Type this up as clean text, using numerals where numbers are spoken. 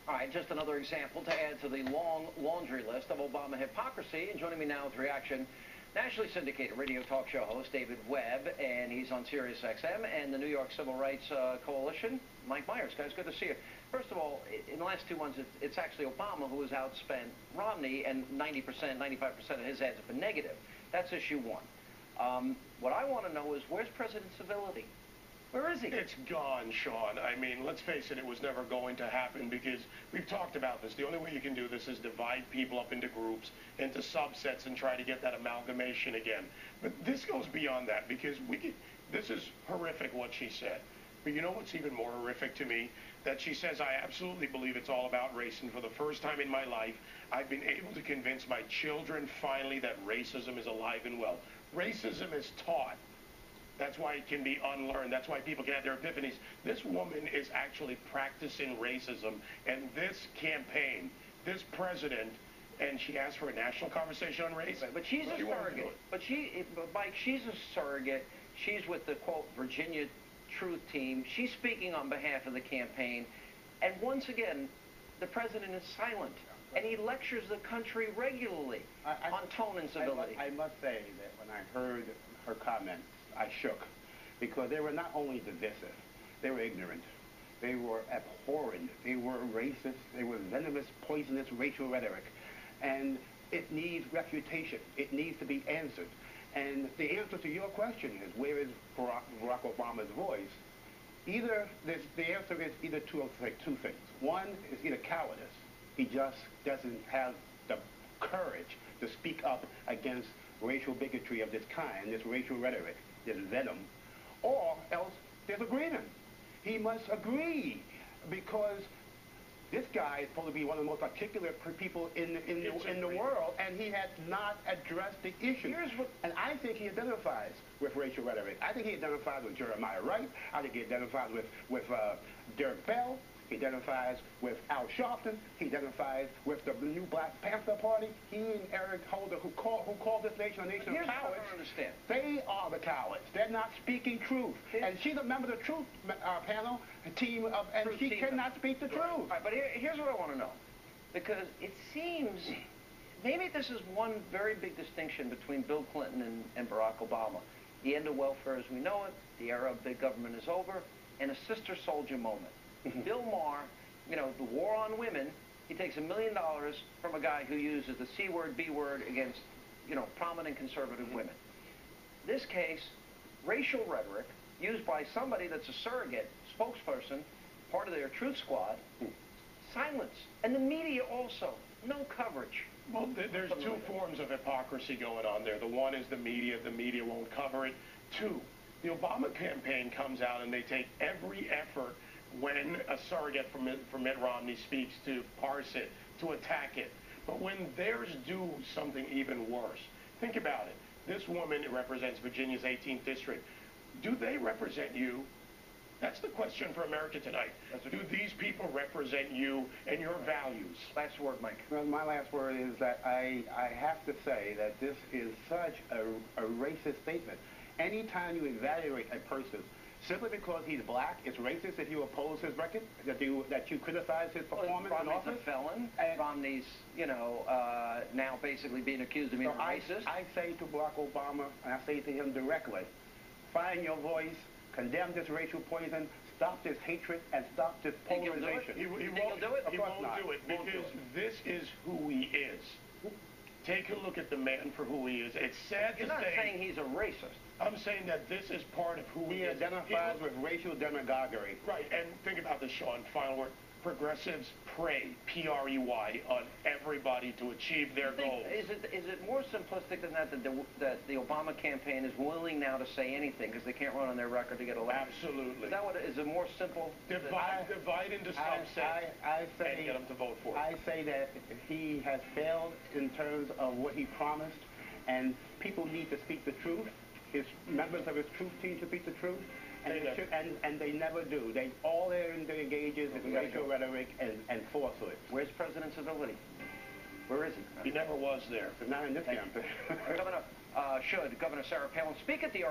All right, just another example to add to the long laundry list of Obama hypocrisy. And joining me now with reaction, nationally syndicated radio talk show host David Webb, and he's on Sirius XM, and the New York Civil Rights Coalition, Mike Myers. Guys, good to see you. First of all, in the last 2 months, it's actually Obama who has outspent Romney, and 90%, 95% of his ads have been negative. That's issue one. What I want to know is, where's President Civility? Where is he? It's gone, Sean. I mean, let's face it, it was never going to happen because we've talked about this. The only way you can do this is divide people up into groups, into subsets, and try to get that amalgamation again. But this goes beyond that because this is horrific what she said. But you know what's even more horrific to me? That she says, I absolutely believe it's all about race, and for the first time in my life, I've been able to convince my children finally that racism is alive and well. Racism is taught. That's why it can be unlearned. That's why people can have their epiphanies. This woman is actually practicing racism, and this campaign, this president, and she asked for a national conversation on race. But she's a surrogate. But Mike, she's a surrogate. She's with the, quote, Virginia Truth Team. She's speaking on behalf of the campaign. And once again, the president is silent. And he lectures the country regularly on tone and civility. I must say that when I heard her comments, I shook, because they were not only divisive, they were ignorant, they were abhorrent, they were racist, they were venomous, poisonous racial rhetoric. And it needs refutation. It needs to be answered. And the answer to your question is, where is Barack Obama's voice? The answer is either two things. One is either cowardice. He just doesn't have the courage to speak up against racial bigotry of this kind, this racial rhetoric, this venom, or else there's agreement. He must agree, because this guy is supposed to be one of the most articulate people in the world, and he has not addressed the issue. And I think he identifies with racial rhetoric. I think he identifies with Jeremiah Wright. I think he identifies with Derek Bell. He identifies with Al Sharpton. He identifies with the new Black Panther Party. He and Eric Holder, who called this nation a nation of cowards. Here's what I don't understand. They are the cowards. They're not speaking truth. And she's a member of the Truth panel team, and she cannot speak the truth. All right, but here's what I want to know. Because it seems, maybe this is one very big distinction between Bill Clinton and Barack Obama. The end of welfare as we know it, the era of big government is over, and a sister soldier moment. Bill Maher, you know, the war on women, he takes $1 million from a guy who uses the C word, B word against, you know, prominent conservative women. This case, racial rhetoric used by somebody that's a surrogate spokesperson, part of their truth squad, silence. And the media also, no coverage. Well, there's two forms of hypocrisy going on there. The one is the media won't cover it. Two, the Obama campaign comes out and they take every effort when a surrogate from Mitt Romney speaks to parse it, to attack it. But when theirs do something even worse, think about it. This woman represents Virginia's 18th district. Do they represent you? That's the question for America tonight. Do these people represent you and your values? Last word, Mike. Well, my last word is that I have to say that this is such a racist statement. Anytime you evaluate a person simply because he's black, it's racist if you oppose his record, that you criticize his performance in office. Romney's a felon. Romney's, you know, now basically being accused of being racist. I say to Barack Obama, and I say to him directly, find your voice, condemn this racial poison, stop this hatred, and stop this polarization. He won't do it? He won't do it because this is who he is. Take a look at the man for who he is. It's sad to say. You're not saying he's a racist. I'm saying that this is part of who he is. He identifies with racial demagoguery. Right, and think about this, Sean. Final word. Progressives prey, P-R-E-Y, on everybody to achieve their goals. Is it more simplistic than that the Obama campaign is willing now to say anything because they can't run on their record to get elected? Absolutely. Is that what is it more simple? Divide into subsets and get them to vote for it. I say that he has failed in terms of what he promised, and people need to speak the truth. His members of his truth team should speak the truth. And they never do. All they engage is racial rhetoric and falsehood. Where's President Civility? Where is he? He never was there. But not in this campaign. Governor Sarah Palin speak at the